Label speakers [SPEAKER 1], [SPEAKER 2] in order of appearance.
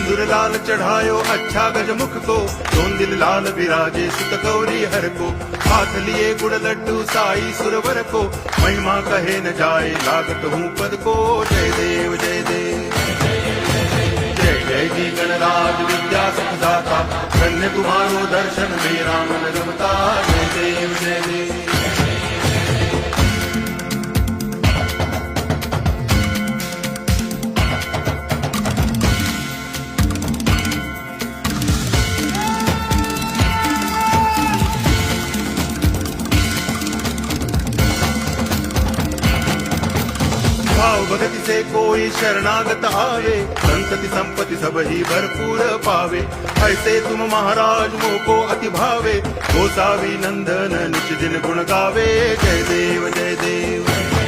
[SPEAKER 1] सिंदूर लाल चढ़ायो अच्छा गजमुख को, दोन दिल लाल विराजे सुत गौरी हर को, हाथ लिए गुड़ लड्डू साई सुरवर को, महिमा कहे न जाए लागत हूँ पद को। जय देव जय देव जय जय जी गणराज विद्या सुखदाता, धन्य तुम्हारो दर्शन मेरा मन रमता। जय देव जय देव भाव भगति से कोई शरणागत आवे, संतति संपत्ति सब ही भरपूर पावे। ऐसे तुम महाराज मोको अति भावे, गोसावी नंदन निच दिन गुण गावे। जय देव जय देव